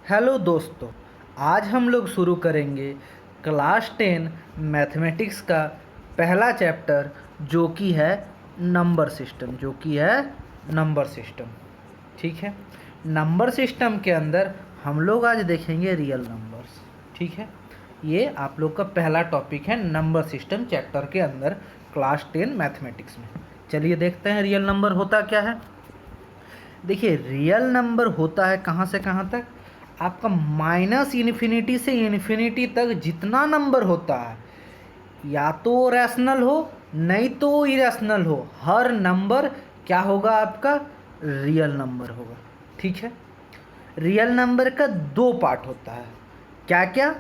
Hello दोस्तों, आज हम लोग शुरू करेंगे क्लास 10 मैथमेटिक्स का पहला चैप्टर जो कि है नंबर सिस्टम। ठीक है। नंबर सिस्टम के अंदर हम लोग आज देखेंगे रियल नंबर्स। ठीक है, ये आप लोग का पहला टॉपिक है नंबर सिस्टम चैप्टर के अंदर क्लास 10 मैथमेटिक्स में। चलिए देखते हैं रियल नंबर होता क्या है। देखिए, रियल नंबर होता है कहाँ से कहाँ तक, आपका माइनस इन्फिनिटी से इन्फिनिटी तक जितना नंबर होता है, या तो रैशनल हो नहीं तो इरेशनल हो, हर नंबर क्या होगा आपका रियल नंबर होगा। ठीक है। रियल नंबर का दो पार्ट होता है, क्या क्या,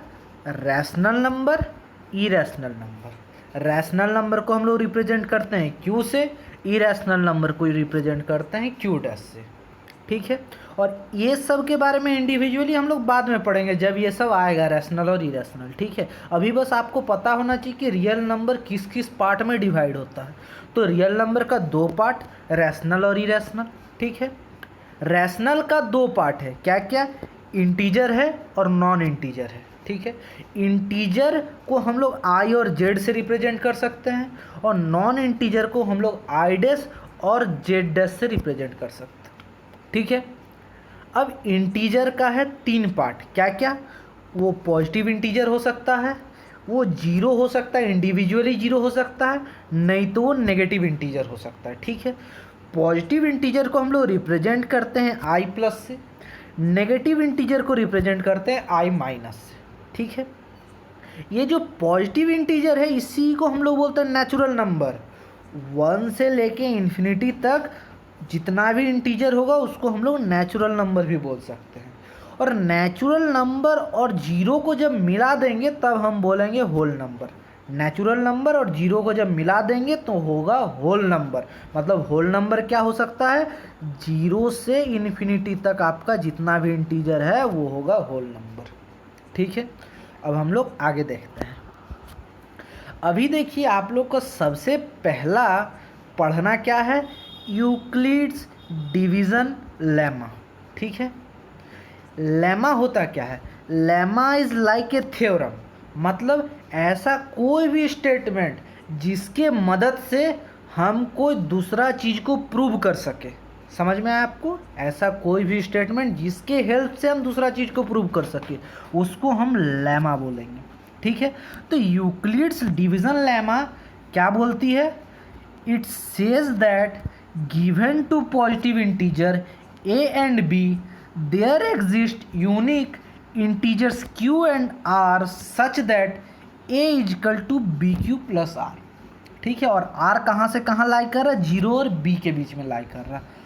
rational number, irrational number. Rational number को हम लोग रिप्रेजेंट करते हैं क्यू से, इरेशनल नंबर को रिप्रेजेंट करते हैं क्यू डैश से। ठीक है। और ये सब के बारे में इंडिविजुअली हम लोग बाद में पढ़ेंगे जब ये सब आएगा, रैशनल और इरेशनल। ठीक है। अभी बस आपको पता होना चाहिए कि रियल नंबर किस किस पार्ट में डिवाइड होता है। तो रियल नंबर का दो पार्ट, रैशनल और इरेशनल। ठीक है। रैशनल का दो पार्ट है, क्या क्या, इंटीजर है और नॉन इंटीजर है। ठीक है। इंटीजर को हम लोग आई और जेड से रिप्रेजेंट कर सकते हैं, और नॉन इंटीजर को हम लोग आई डैश और जेड डैश से रिप्रेजेंट कर सकते हैं। ठीक है। अब इंटीजर का है तीन पार्ट, क्या क्या, वो पॉजिटिव इंटीजर हो सकता है, वो जीरो हो सकता है, इंडिविजुअली जीरो हो सकता है, नहीं तो वो नेगेटिव इंटीजर हो सकता है। ठीक है। पॉजिटिव इंटीजर को हम लोग रिप्रेजेंट करते हैं आई प्लस से, नेगेटिव इंटीजर को रिप्रेजेंट करते हैं आई माइनस से। ठीक है। ये जो पॉजिटिव इंटीजर है इसी को हम लोग बोलते हैं नेचुरल नंबर। 1 से लेके इन्फिनिटी तक जितना भी इंटीजर होगा उसको हम लोग नेचुरल नंबर भी बोल सकते हैं। और नेचुरल नंबर और जीरो को जब मिला देंगे तब हम बोलेंगे होल नंबर। नेचुरल नंबर और जीरो को जब मिला देंगे तो होगा होल नंबर। मतलब होल नंबर क्या हो सकता है, जीरो से इन्फिनिटी तक आपका जितना भी इंटीजर है वो होगा होल नंबर। ठीक है। अब हम लोग आगे देखते हैं। अभी देखिए, आप लोग को सबसे पहला पढ़ना क्या है, यूक्लिड्स डिवीज़न लेमा। ठीक है। लेमा होता क्या है, lemma is like a theorem. मतलब ऐसा कोई भी स्टेटमेंट जिसके मदद से हम कोई दूसरा चीज़ को प्रूव कर सके। समझ में आया आपको, ऐसा कोई भी स्टेटमेंट जिसके हेल्प से हम दूसरा चीज़ को प्रूव कर सके उसको हम लेमा बोलेंगे। ठीक है। तो यूक्लिड्स डिवीज़न लेमा क्या बोलती है, it says that given to positive integer a and b there exist unique integers q and r such that a is equal to bq plus r। ठीक है। और r कहाँ से कहाँ लाई कर रहा है, जीरो और b के बीच में लाई कर रहा है।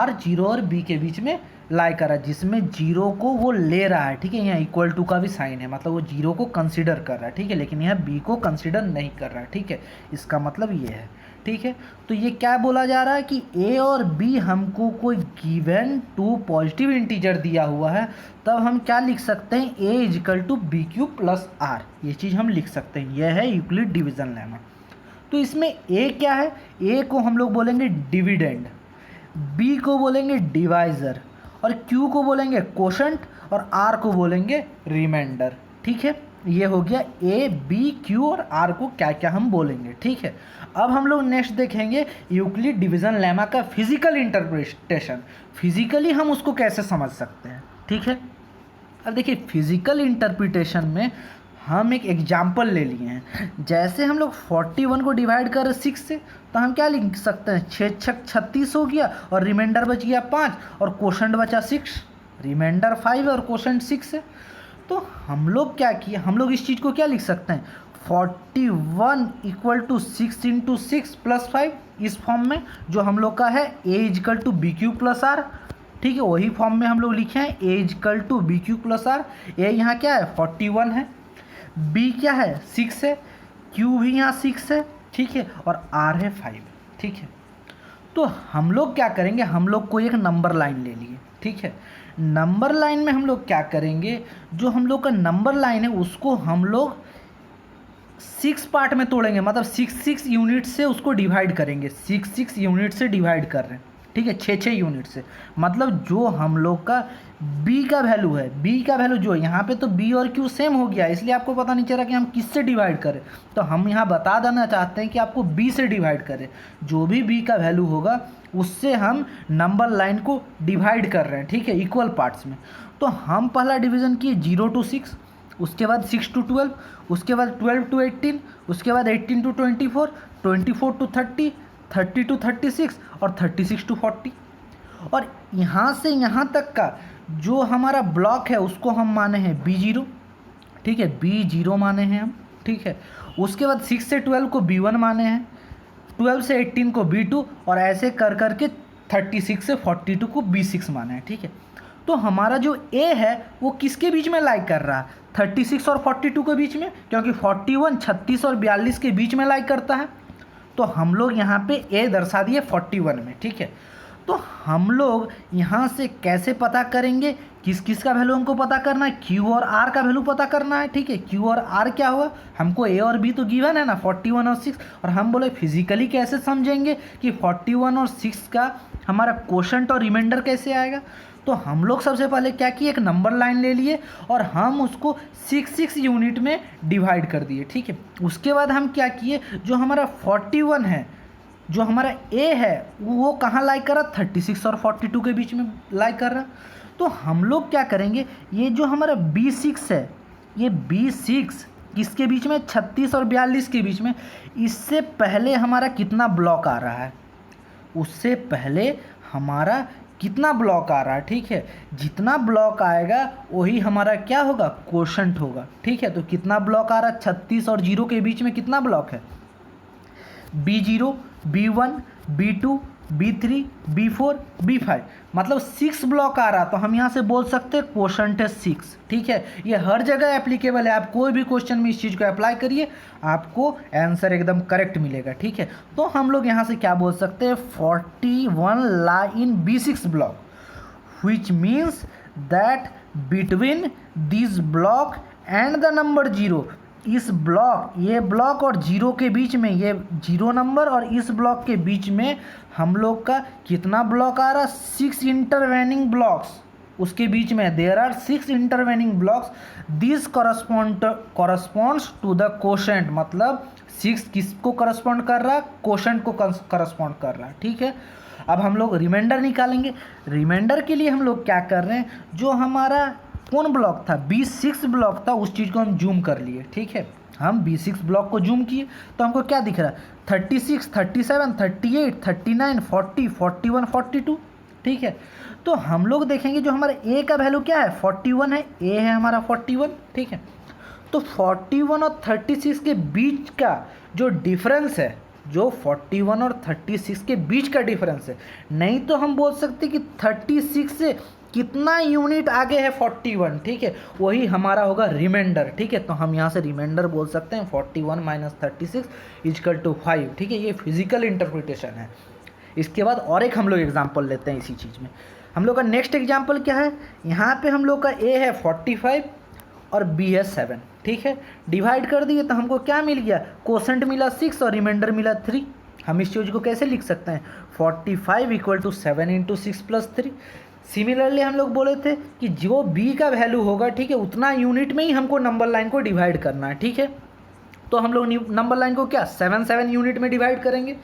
r जीरो और b के बीच में लाई कर रहा है, जिसमें जीरो को वो ले रहा है। ठीक है। यहाँ इक्वल टू का भी साइन है, मतलब वो जीरो को कंसिडर कर रहा है। ठीक है। लेकिन यहाँ b को कंसिडर नहीं कर रहा है। ठीक है। इसका मतलब ये है। ठीक है। तो ये क्या बोला जा रहा है कि a और b हमको कोई गिवन टू पॉजिटिव इंटीजर दिया हुआ है, तब हम क्या लिख सकते हैं, a is equal to b q plus r. ये चीज़ हम लिख सकते हैं। यह है यूक्लिड डिवीज़न लेमा। तो इसमें a क्या है, a को हम लोग बोलेंगे डिविडेंड, b को बोलेंगे डिवाइज़र, और q को बोलेंगे कोशंट, और r को बोलेंगे रिमाइंडर। ठीक है। ये हो गया a, b, q और r को क्या क्या हम बोलेंगे। ठीक है। अब हम लोग नेक्स्ट देखेंगे यूक्लिड डिवीज़न लेमा का फिजिकल इंटरप्रिटेशन। फिजिकली हम उसको कैसे समझ सकते हैं। ठीक है। अब देखिए, फिजिकल इंटरप्रिटेशन में हम एक एग्जाम्पल ले लिए हैं। जैसे हम लोग 41 को डिवाइड कर 6 से, तो हम क्या लिख सकते हैं, 6 छक 36 हो गया, और रिमाइंडर बच गया 5, और कोशंट बचा 6, रिमाइंडर 5 और कोशंट 6 है। तो हम लोग क्या किए, हम लोग इस चीज़ को क्या लिख सकते हैं, 41 इक्वल टू 6 इंटू 6 प्लस 5, इस फॉर्म में जो हम लोग का है a is equal to b q plus r. ठीक है। वही फॉर्म में हम लोग लिखे हैं a is equal to b q plus r. a यहाँ क्या है 41 है, b क्या है 6 है, q भी यहाँ 6 है। ठीक है। और r है 5। ठीक है। तो हम लोग क्या करेंगे, हम लोग कोई एक नंबर लाइन ले लिए। ठीक है। नंबर लाइन में हम लोग क्या करेंगे, जो हम लोग का नंबर लाइन है उसको हम लोग 6 पार्ट में तोड़ेंगे, मतलब 6 यूनिट से उसको डिवाइड करेंगे। 6 यूनिट से डिवाइड कर रहे हैं। ठीक है, 6 यूनिट से। मतलब जो हम लोग का बी का वैल्यू है, बी का वैल्यू जो यहाँ पे तो बी और क्यू सेम हो गया, इसलिए आपको पता नहीं चल रहा कि हम किससे डिवाइड करें। तो हम यहाँ बता देना चाहते हैं कि आपको बी से डिवाइड करें। जो भी बी का वैल्यू होगा उससे हम नंबर लाइन को डिवाइड कर रहे हैं, ठीक है, इक्वल पार्ट्स में। तो हम पहला डिवीज़न किए 0 to 6, उसके बाद 6 to 12, उसके बाद 12 to 18, उसके बाद 18 to 24, 24 to 30, 30 to 36 और 36 to 40। और यहाँ से यहाँ तक का जो हमारा ब्लॉक है उसको हम माने हैं B0, ठीक है, B0 माने हैं हम, ठीक है। उसके बाद 6 से 12 को B1 माने हैं, 12 से 18 को B2 और ऐसे कर करके 36 से 42 को B6 माना है, ठीक है। तो हमारा जो A है वो किसके बीच में लाई कर रहा है? 36 और 42 के बीच में, क्योंकि 41 36 और 42 के बीच में लाई करता है। तो हम लोग यहाँ पे A दर्शा दिए 41 में, ठीक है। तो हम लोग यहाँ से कैसे पता करेंगे किस किस का वैल्यू हमको पता करना है? Q और R का वैल्यू पता करना है, ठीक है। Q और R क्या हुआ? हमको A और B तो गिवन है ना, 41 और 6। और हम बोले फिजिकली कैसे समझेंगे कि 41 और 6 का हमारा कोशेंट और रिमाइंडर कैसे आएगा? तो हम लोग सबसे पहले क्या किए, एक नंबर लाइन ले लिए और हम उसको 6 यूनिट में डिवाइड कर दिए, ठीक है। उसके बाद हम क्या किए, जो हमारा 41 है, जो हमारा A है वो कहाँ लाई कर रहा? 36 और 42 के बीच में लाई कर रहा। तो हम लोग क्या करेंगे, ये जो हमारा B6 है, ये B6 किसके बीच में? 36 और 42 के बीच में। इससे पहले हमारा कितना ब्लॉक आ रहा है? उससे पहले हमारा कितना ब्लॉक आ रहा है, ठीक है। जितना ब्लॉक आएगा वही हमारा क्या होगा? कोशेंट होगा, ठीक है। तो कितना ब्लॉक आ रहा है? 36 और 0 के बीच में कितना ब्लॉक है? B0, B1, B2, B3, B4, B5, मतलब 6 ब्लॉक आ रहा। तो हम यहाँ से बोल सकते हैं कोशेंट है 6, ठीक है। ये हर जगह एप्लीकेबल है, आप कोई भी क्वेश्चन में इस चीज़ को अप्लाई करिए, आपको आंसर एकदम करेक्ट मिलेगा, ठीक है। तो हम लोग यहाँ से क्या बोल सकते हैं, 41 लाई इन B6 block, which means that between this block and the number 0, इस ब्लॉक, ये ब्लॉक और 0 के बीच में, ये 0 नंबर और इस ब्लॉक के बीच में हम लोग का कितना ब्लॉक आ रहा? 6 इंटरवेनिंग ब्लॉक्स उसके बीच में। There are 6 intervening blocks, this corresponds to the quotient, मतलब 6 किसको करस्पॉन्ड कर रहा? कोशेंट को करस्पॉन्ड कर रहा है, ठीक है। अब हम लोग रिमाइंडर निकालेंगे। रिमाइंडर के लिए हम लोग क्या कर रहे हैं, जो हमारा कौन ब्लॉक था? B6 ब्लॉक था, उस चीज़ को हम जूम कर लिए, ठीक है। हम B6 ब्लॉक को जूम किए तो हमको क्या दिख रहा है? 36, 37, 38, 39, 40, 41, 42, ठीक है। तो हम लोग देखेंगे जो हमारा A का वैल्यू क्या है? 41 है, A है हमारा 41, ठीक है। तो 41 और 36 के बीच का जो डिफरेंस है, जो 41 और 36 के बीच का डिफरेंस है, नहीं तो हम बोल सकते कि 36 से कितना यूनिट आगे है? 41, ठीक है, वही हमारा होगा रिमाइंडर, ठीक है। तो हम यहाँ से रिमाइंडर बोल सकते हैं 41 माइनस 36 इक्वल टू 5, ठीक है। ये फिजिकल इंटरप्रिटेशन है। इसके बाद और एक हम लोग एग्जाम्पल लेते हैं इसी चीज़ में। हम लोग का नेक्स्ट एग्जाम्पल क्या है, यहाँ पे हम लोग का A है 45 और B है 7, ठीक है। डिवाइड कर दिए तो हमको क्या मिल गया? कोसेंट मिला 6 और रिमाइंडर मिला 3। हम इस चीज़ को कैसे लिख सकते हैं? 45 equal to 7 into 6 plus 3। Similarly हम लोग बोले थे कि जो B का वैल्यू होगा, ठीक है, उतना यूनिट में ही हमको नंबर लाइन को डिवाइड करना है, ठीक है। तो हम लोग नंबर लाइन को क्या 7 यूनिट में डिवाइड करेंगे।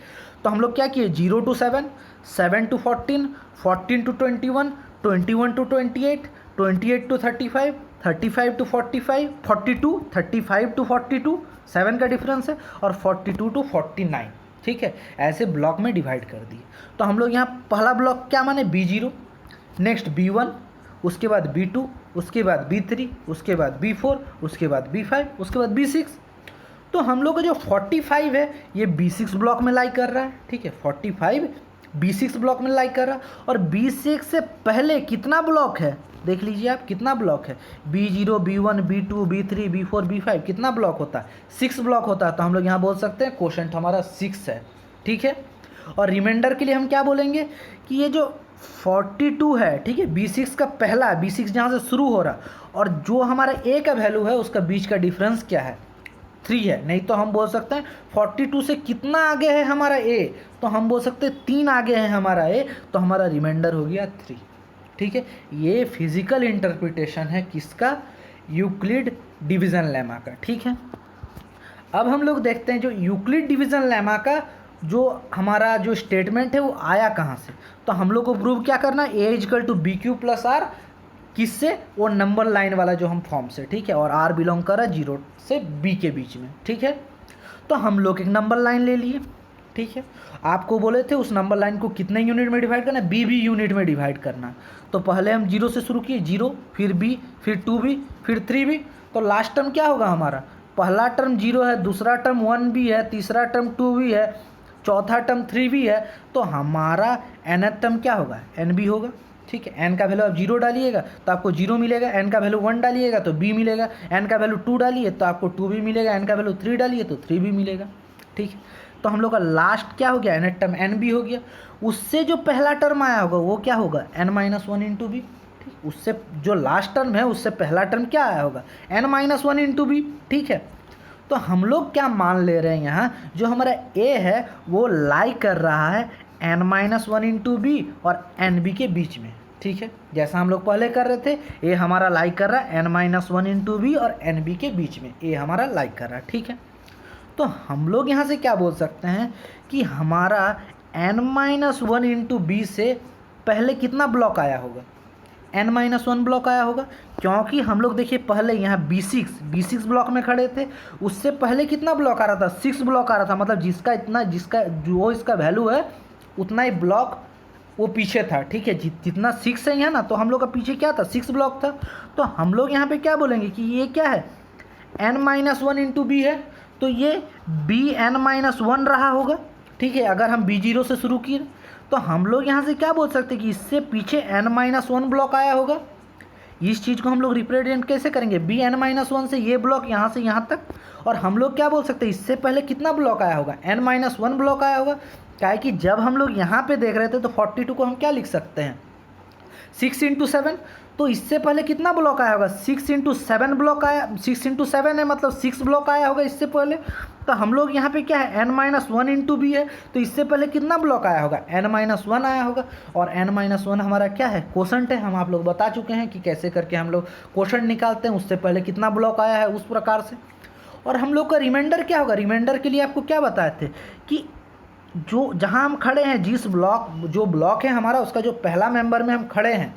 तो हम लोग क्या किए, 0 to 7, 7 to 14, 14 to 21, 21 to 28, 28 to 35, 35 to 45, 42, 35 to 42, 7 का डिफरेंस है, और 42 to 49, ठीक है। ऐसे ब्लॉक में डिवाइड कर दिए। तो हम लोग यहाँ पहला ब्लॉक क्या माने? B0, नेक्स्ट B1, उसके बाद B2, उसके बाद B3, उसके बाद B4, उसके बाद B5, उसके बाद B6। तो हम लोग का जो 45 है ये B6 ब्लॉक में लाई कर रहा है, ठीक है। 45 B6 ब्लॉक में लाई कर रहा है। और B6 से पहले कितना ब्लॉक है? देख लीजिए आप, कितना ब्लॉक है? B0, B1, B2, B3, B4, B5, कितना ब्लॉक होता है? 6 ब्लॉक होता है। तो हम लोग यहाँ बोल सकते हैं कोशेंट हमारा 6 है, ठीक है। और रिमाइंडर के लिए हम क्या बोलेंगे कि ये जो 42 है, ठीक है, B6 का पहला, B6 जहाँ से शुरू हो रहा, और जो हमारा A का वैल्यू है उसका बीच का डिफरेंस क्या है? 3 है, नहीं तो हम बोल सकते हैं 42 से कितना आगे है हमारा ए, तो हम बोल सकते हैं 3 आगे है हमारा ए, तो हमारा रिमाइंडर हो गया 3। ठीक है, ये फिजिकल इंटरप्रिटेशन है किसका, यूक्लिड डिवीज़न लेमा का। ठीक है, अब हम लोग देखते हैं जो यूक्लिड डिवीज़न लेमा का जो हमारा जो स्टेटमेंट है वो आया कहाँ से। तो हम लोग को प्रूव क्या करना, a is equal to b q plus r, किससे, वो नंबर लाइन वाला जो हम फॉर्म से। ठीक है, और आर बिलोंग कर रहा है 0 से बी के बीच में। ठीक है, तो हम लोग एक नंबर लाइन ले लिए। ठीक है, आपको बोले थे उस नंबर लाइन को कितने यूनिट में डिवाइड करना है, बी यूनिट में डिवाइड करना। तो पहले हम 0 से शुरू किए, 0, फिर बी, फिर 2b, फिर 3b। तो लास्ट टर्म क्या होगा हमारा, पहला टर्म 0 है, दूसरा टर्म 1b है, तीसरा टर्म 2b है, चौथा टर्म 3b है। तो हमारा nth टर्म क्या होगा, nb होगा। ठीक है, n का वैल्यू आप 0 डालिएगा तो आपको 0 मिलेगा, n का वैल्यू 1 डालिएगा तो b मिलेगा, n का वैल्यू 2 डालिए तो आपको 2b मिलेगा, n का वैल्यू 3 डालिए तो 3b मिलेगा। ठीक है, तो हम लोग का लास्ट क्या हो गया, nth टर्म nb हो गया। उससे जो पहला टर्म आया होगा वो क्या होगा, n-1 इंटू बी। ठीक, उससे जो लास्ट टर्म है उससे पहला टर्म क्या आया होगा, n-1 इंटू बी। ठीक है, तो हम लोग क्या मान ले रहे हैं यहाँ, जो हमारा a है वो लाई कर रहा है n-1 इंटू बी और nb के बीच में। ठीक है, जैसा हम लोग पहले कर रहे थे, a हमारा लाई कर रहा है n-1 इंटू बी और nb के बीच में, a हमारा लाई कर रहा है। ठीक है, तो हम लोग यहाँ से क्या बोल सकते हैं कि हमारा n-1 इंटू बी से पहले कितना ब्लॉक आया होगा, n-1 ब्लॉक आया होगा, क्योंकि हम लोग देखिए पहले यहाँ B6 ब्लॉक में खड़े थे। उससे पहले कितना ब्लॉक आ रहा था, 6 ब्लॉक आ रहा था, मतलब जिसका जो इसका वैल्यू है उतना ही ब्लॉक वो पीछे था। ठीक है, जितना 6 है यहाँ ना, तो हम लोग का पीछे क्या था, 6 ब्लॉक था। तो हम लोग यहाँ पे क्या बोलेंगे कि ये क्या है, n-1 इंटू बी है, तो ये Bn-1 रहा होगा। ठीक है, अगर हम B0 से शुरू किए तो हम लोग यहाँ से क्या बोल सकते हैं कि इससे पीछे n-1 ब्लॉक आया होगा। इस चीज़ को हम लोग रिप्रेजेंट कैसे करेंगे, Bn-1 से ये ब्लॉक यहाँ से यहाँ तक, और हम लोग क्या बोल सकते हैं इससे पहले कितना ब्लॉक आया होगा, n-1 ब्लॉक आया होगा। क्या है कि जब हम लोग यहाँ पे देख रहे थे तो 42 को हम क्या लिख सकते हैं, 6 इंटू 7। तो इससे पहले कितना ब्लॉक आया होगा, 6 इंटू 7 ब्लॉक आया, 6 इंटू 7 है मतलब 6 ब्लॉक आया होगा इससे पहले। तो हम लोग यहाँ पे क्या है, n-1 इंटू बी है, तो इससे पहले कितना ब्लॉक आया होगा, n-1 आया होगा। और n-1 हमारा क्या है, क्वोशंट है। हम आप लोग बता चुके हैं कि कैसे करके हम लोग क्वोशंट निकालते हैं, उससे पहले कितना ब्लॉक आया है उस प्रकार से। और हम लोग का रिमाइंडर क्या होगा, रिमाइंडर के लिए आपको क्या बताए थे कि जो जहाँ हम खड़े हैं, जिस जो ब्लॉक है हमारा उसका जो पहला मेंबर में हम खड़े हैं,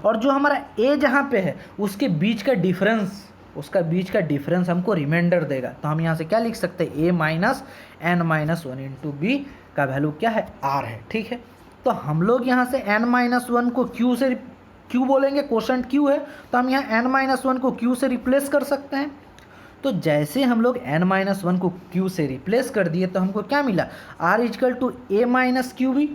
और जो हमारा ए जहाँ पे है उसके बीच का डिफरेंस हमको रिमाइंडर देगा। तो हम यहाँ से क्या लिख सकते हैं, a minus n-1 into b का वैल्यू क्या है, r है। ठीक है, तो हम लोग यहाँ से n-1 को q बोलेंगे, क्वोशंट q है, तो हम यहाँ n-1 को q से रिप्लेस कर सकते हैं। तो जैसे हम लोग n-1 को q से रिप्लेस कर दिए तो हमको क्या मिला, r is equal to a minus q b.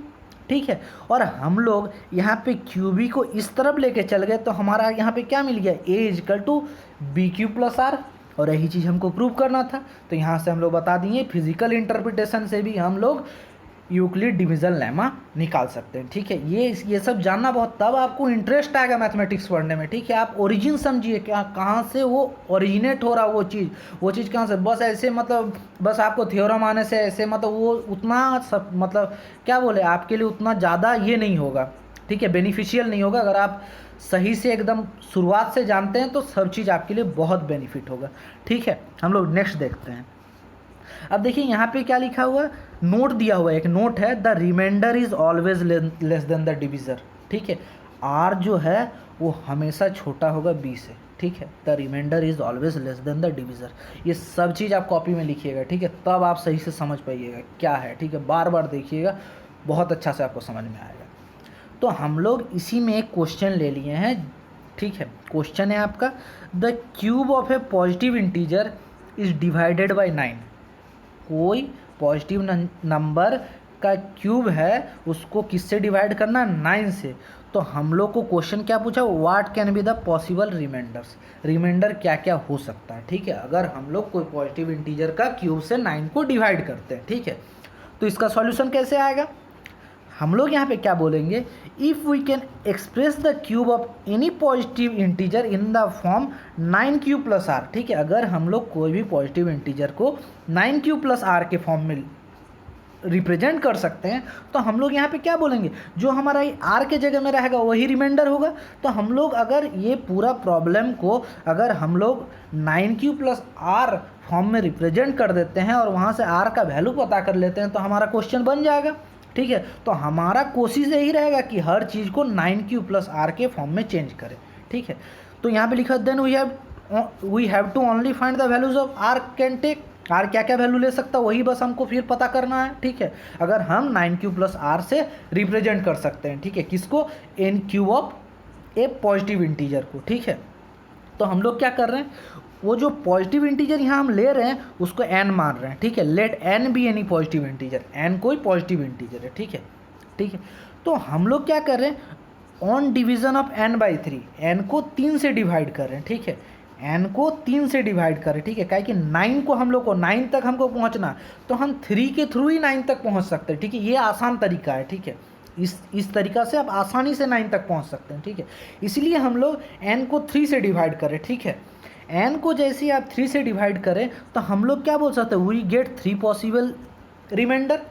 ठीक है, और हम लोग यहाँ पे क्यू बी को इस तरफ लेके चल गए तो हमारा यहाँ पे क्या मिल गया, a is equal to b q plus r. और यही चीज़ हमको प्रूव करना था। तो यहाँ से हम लोग बता दिए फिजिकल इंटरप्रिटेशन से भी हम लोग यूक्लिड डिवीज़न लेमा निकाल सकते हैं। ठीक है, ये सब जानना बहुत, तब आपको इंटरेस्ट आएगा मैथमेटिक्स पढ़ने में। ठीक है, आप ओरिजिन समझिए, क्या कहाँ से वो ओरिजिनेट हो रहा वो चीज़ कहाँ से, बस ऐसे मतलब बस आपको थ्योरम आने से ऐसे मतलब वो उतना सब मतलब क्या बोले आपके लिए उतना ज़्यादा ये नहीं होगा। ठीक है, बेनिफिशियल नहीं होगा। अगर आप सही से एकदम शुरुआत से जानते हैं तो सब चीज़ आपके लिए बहुत बेनिफिट होगा। ठीक है, हम लोग नेक्स्ट देखते हैं। अब देखिए यहाँ पे क्या लिखा हुआ है, नोट दिया हुआ है, एक नोट है, the remainder is always less than the divisor. ठीक है, आर जो है वो हमेशा छोटा होगा बी से। ठीक है, the remainder is always less than the divisor. ये सब चीज़ आप कॉपी में लिखिएगा। ठीक है, तब आप सही से समझ पाइएगा क्या है। ठीक है, बार बार देखिएगा, बहुत अच्छा से आपको समझ में आएगा। तो हम लोग इसी में एक क्वेश्चन ले लिए हैं। ठीक है, क्वेश्चन है आपका, the cube of a positive integer is divided by 9। कोई पॉजिटिव नंबर का क्यूब है उसको किससे डिवाइड करना, 9 से। तो हम लोग को क्वेश्चन क्या पूछा, what can be the possible reminders, reminder क्या क्या हो सकता है। ठीक है, अगर हम लोग कोई पॉजिटिव इंटीजर का क्यूब से 9 को डिवाइड करते हैं। ठीक है, तो इसका सॉल्यूशन कैसे आएगा, हम लोग यहाँ पे क्या बोलेंगे, if we can express the cube of any positive integer in the form 9q plus r. ठीक है, अगर हम लोग कोई भी पॉजिटिव इंटीजर को 9q प्लस आर के फॉर्म में रिप्रेजेंट कर सकते हैं, तो हम लोग यहाँ पे क्या बोलेंगे, जो हमारा आर के जगह में रहेगा वही रिमाइंडर होगा। तो हम लोग अगर ये पूरा प्रॉब्लम को अगर हम लोग 9q प्लस आर फॉर्म में रिप्रेजेंट कर देते हैं और वहाँ से आर का वैल्यू पता कर लेते हैं, तो हमारा क्वेश्चन बन जाएगा। ठीक है, तो हमारा कोशिश यही रहेगा कि हर चीज़ को 9q प्लस आर के फॉर्म में चेंज करें। ठीक है, तो यहाँ पे लिखा then we have to only find the values of r can take. R क्या क्या वैल्यू ले सकता है वही बस हमको फिर पता करना है। ठीक है, अगर हम 9q प्लस आर से रिप्रेजेंट कर सकते हैं, ठीक है, किसको, n cube of a positive integer को। ठीक है, तो हम लोग क्या कर रहे हैं, वो जो पॉजिटिव इंटीजर यहाँ हम ले रहे हैं उसको n मान रहे हैं। ठीक है, let n be any positive integer, n कोई पॉजिटिव इंटीजर है। ठीक है, ठीक है, तो हम लोग क्या कर रहे हैं, on division of n/3, n को 3 से डिवाइड कर रहे हैं। ठीक है, n को 3 से डिवाइड करें। ठीक है, काहे कि 9 को हम लोग को 9 तक हमको पहुंचना, तो हम 3 के थ्रू ही 9 तक पहुंच सकते हैं। ठीक है, ये आसान तरीका है। ठीक है, इस तरीका से आप आसानी से 9 तक पहुंच सकते हैं। ठीक है, इसलिए हम लोग n को 3 से डिवाइड करें। ठीक है, n को जैसे ही आप 3 से डिवाइड करें तो हम लोग क्या बोल सकते हैं, we get 3 possible reminder.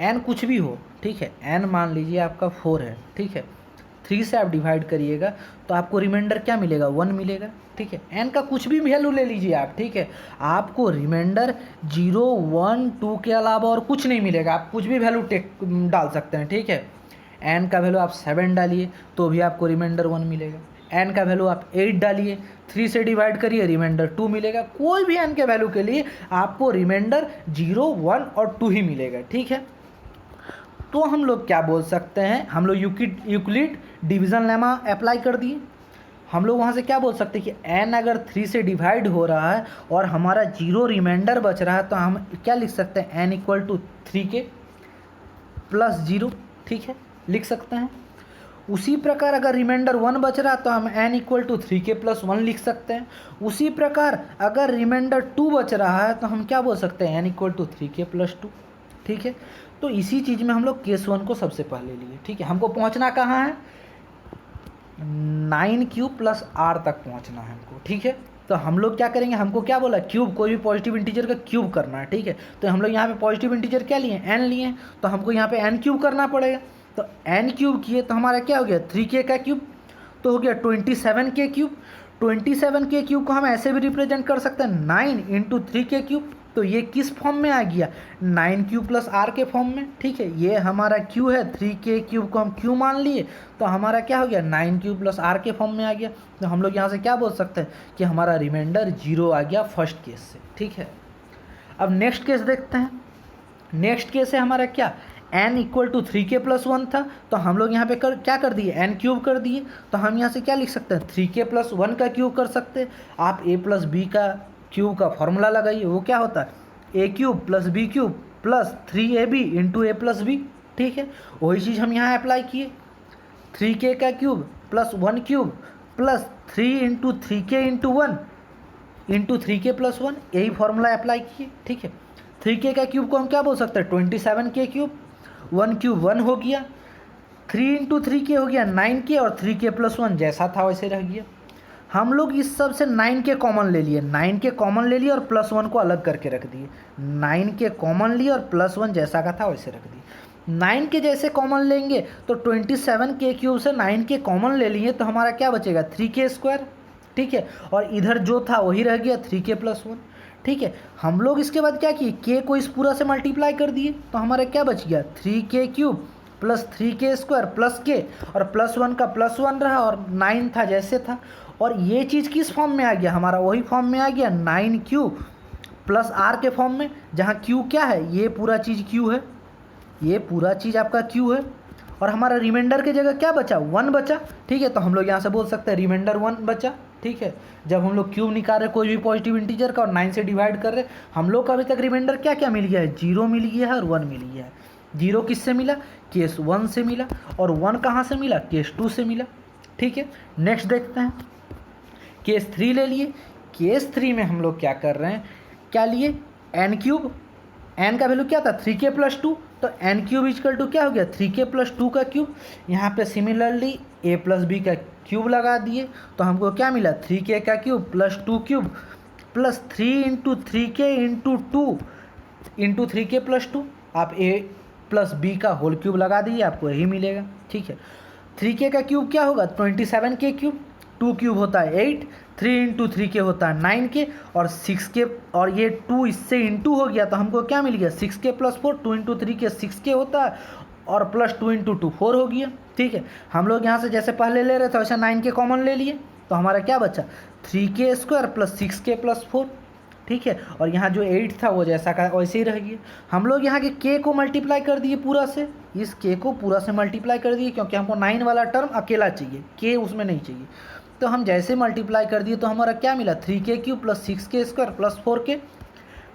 n कुछ भी हो। ठीक है, n मान लीजिए आपका 4 है। ठीक है, 3 से आप डिवाइड करिएगा तो आपको रिमाइंडर क्या मिलेगा, 1 मिलेगा। ठीक है, n का कुछ भी वैल्यू ले लीजिए आप। ठीक है, आपको रिमाइंडर 0, 1, 2 के अलावा और कुछ नहीं मिलेगा। आप कुछ भी वैल्यू डाल सकते हैं। ठीक है, n का वैल्यू आप 7 डालिए तो भी आपको रिमाइंडर 1 मिलेगा। n का वैल्यू आप 8 डालिए, 3 से डिवाइड करिए, रिमाइंडर 2 मिलेगा। कोई भी n के वैल्यू के लिए आपको रिमाइंडर 0, 1 और 2 ही मिलेगा। ठीक है, तो हम लोग क्या बोल सकते हैं, हम लोग यूक्लिड डिवीज़न लेमा अप्लाई कर दिए। हम लोग वहाँ से क्या बोल सकते हैं कि n अगर 3 से डिवाइड हो रहा है और हमारा 0 रिमाइंडर बच रहा है, तो हम क्या लिख सकते हैं, n equal to 3k plus 0। ठीक है, लिख सकते हैं। उसी प्रकार अगर रिमाइंडर 1 बच रहा है तो हम n equal to 3k plus 1 लिख सकते हैं। उसी प्रकार अगर रिमाइंडर 2 बच रहा है तो हम क्या बोल सकते हैं, n equal to 3k plus 2। ठीक है, तो इसी चीज़ में हम लोग केस 1 को सबसे पहले लिए। ठीक है, हमको पहुंचना कहाँ है, 9q प्लस आर तक पहुंचना है हमको। ठीक है, तो हम लोग क्या करेंगे, हमको क्या बोला, क्यूब, कोई भी पॉजिटिव इंटीजर का क्यूब करना है। ठीक है, तो हम लोग यहाँ पे पॉजिटिव इंटीजर क्या लिए, n लिए, तो हमको यहाँ पे n क्यूब करना पड़ेगा। तो n क्यूब किए तो हमारा क्या हो गया, 3k का क्यूब, तो हो गया 27k क्यूब। 27k क्यूब को हम ऐसे भी रिप्रेजेंट कर सकते हैं, 9 इंटू 3k क्यूब। तो ये किस फॉर्म में आ गया, 9q प्लस आर के फॉर्म में। ठीक है, ये हमारा q है, 3k क्यूब को हम q मान लिए, तो हमारा क्या हो गया, 9q प्लस आर के फॉर्म में आ गया। तो हम लोग यहाँ से क्या बोल सकते हैं कि हमारा रिमाइंडर 0 आ गया फर्स्ट केस से। ठीक है, अब नेक्स्ट केस देखते हैं। नेक्स्ट केस है हमारा क्या, n equal to 3k plus 1 था, तो हम लोग यहाँ पे क्या कर दिए, n क्यूब कर दिए। तो हम यहाँ से क्या लिख सकते हैं, 3k प्लस 1 का क्यूब कर सकते हैं। आप a प्लस बी का क्यूब का फॉर्मूला लगाइए, वो क्या होता है, a cube plus b cube plus 3ab into a plus b. ठीक है, वही चीज़ हम यहाँ अप्लाई किए, 3k का cube plus 1 cube plus 3 into 3k into 1 into 3k plus 1, यही फॉर्मूला अप्लाई किए। ठीक है, 3k का क्यूब को हम क्या बोल सकते हैं, 27k क्यूब, 1 क्यूब 1 हो गया, 3 इंटू 3k हो गया 9k, और 3k प्लस 1 जैसा था वैसे रह गया। हम लोग इस सब से 9k कॉमन ले लिए, 9k कॉमन ले लिए और प्लस 1 को अलग करके रख दिए। 9k कॉमन लिए और प्लस 1 जैसा का था वैसे रख दिए। 9k जैसे कॉमन लेंगे तो 27k क्यूब से 9k कॉमन ले लिए तो हमारा क्या बचेगा, 3k स्क्वायर। ठीक है, और इधर जो था वही रह गया 3k प्लस 1। ठीक है, हम लोग इसके बाद क्या किए, k को इस पूरा से मल्टीप्लाई कर दिए, तो हमारा क्या बच गया, 3k cube plus 3k square plus k, और प्लस 1 का प्लस 1 रहा और 9 था जैसे था। और ये चीज़ किस फॉर्म में आ गया, हमारा वही फॉर्म में आ गया, 9q प्लस r के फॉर्म में, जहाँ q क्या है, ये पूरा चीज़ q है, ये पूरा चीज़ आपका q है, और हमारा रिमाइंडर के जगह क्या बचा, 1 बचा। ठीक है, तो हम लोग यहाँ से बोल सकते हैं रिमाइंडर 1 बचा। ठीक है, जब हम लोग क्यूब निकाल रहे कोई भी पॉजिटिव इंटीजर का और 9 से डिवाइड कर रहे, हम लोग का अभी तक रिमाइंडर क्या क्या मिल गया है, 0 मिल गया है और 1 मिल गया है। 0 किससे मिला, केस 1 से मिला, और 1 कहाँ से मिला, केस 2 से मिला। ठीक है, नेक्स्ट देखते हैं, केस 3 ले लिए। केस 3 में हम लोग क्या कर रहे हैं, क्या लिए, n क्यूब, n का वैल्यू क्या था, 3k प्लस 2, तो n क्यूब इजकल टू क्या हो गया 3k प्लस 2 का क्यूब। यहाँ पे सिमिलरली a प्लस बी का क्यूब लगा दिए तो हमको क्या मिला 3k का cube plus 2 cube plus 3 into 3k into 2 into 3k plus 2। आप a प्लस बी का होल क्यूब लगा दीजिए आपको यही मिलेगा। ठीक है, 3k का क्यूब क्या होगा 27k क्यूब, 2 क्यूब होता है 8, 3 इंटू 3k होता है 9k और 6k और ये 2 इससे इंटू हो गया तो हमको क्या मिल गया 6k plus 4, 2 into 3k 6k होता है और प्लस 2 इंटू 2 4 हो गया। ठीक है, हम लोग यहाँ से जैसे पहले ले रहे थे वैसे 9k कॉमन ले लिए तो हमारा क्या बचा 3k square plus 6k plus 4। ठीक है, और यहाँ जो 8 था वो जैसा का वैसे ही रह गया। हम लोग यहाँ के k को मल्टीप्लाई कर दिए पूरा से, इस k को पूरा से मल्टीप्लाई कर दिए क्योंकि हमको 9 वाला टर्म अकेला चाहिए, k उसमें नहीं चाहिए। तो हम जैसे मल्टीप्लाई कर दिए तो हमारा क्या मिला 3k cube plus 6k square plus 4k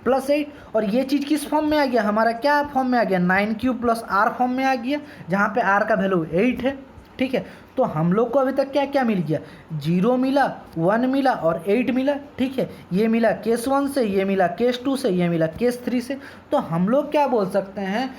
plus 8। और ये चीज़ किस फॉर्म में आ गया हमारा क्या फॉर्म में आ गया 9 क्यूब प्लस r फॉर्म में आ गया जहाँ पे r का वैल्यू 8 है। ठीक है, तो हम लोग को अभी तक क्या क्या मिल गया 0 मिला 1 मिला और 8 मिला। ठीक है, ये मिला केस 1 से, ये मिला केस 2 से, ये मिला केस 3 से। तो हम लोग क्या बोल सकते हैं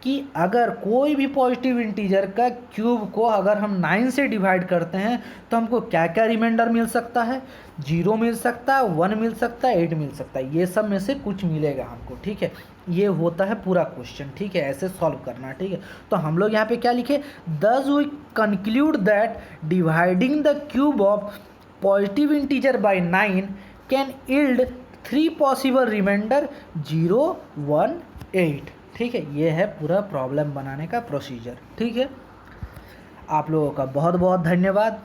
कि अगर कोई भी पॉजिटिव इंटीजर का क्यूब को अगर हम 9 से डिवाइड करते हैं तो हमको क्या क्या रिमाइंडर मिल सकता है 0 मिल सकता है, 1 मिल सकता है, 8 मिल सकता है, ये सब में से कुछ मिलेगा हमको। ठीक है, ये होता है पूरा क्वेश्चन। ठीक है, ऐसे सॉल्व करना। ठीक है, तो हम लोग यहाँ पे क्या लिखे thus we conclude that dividing the cube of positive integer by 9 can yield 3 possible reminder 0, 1, 8। ठीक है, ये है पूरा प्रॉब्लम बनाने का प्रोसीजर। ठीक है, आप लोगों का बहुत बहुत धन्यवाद।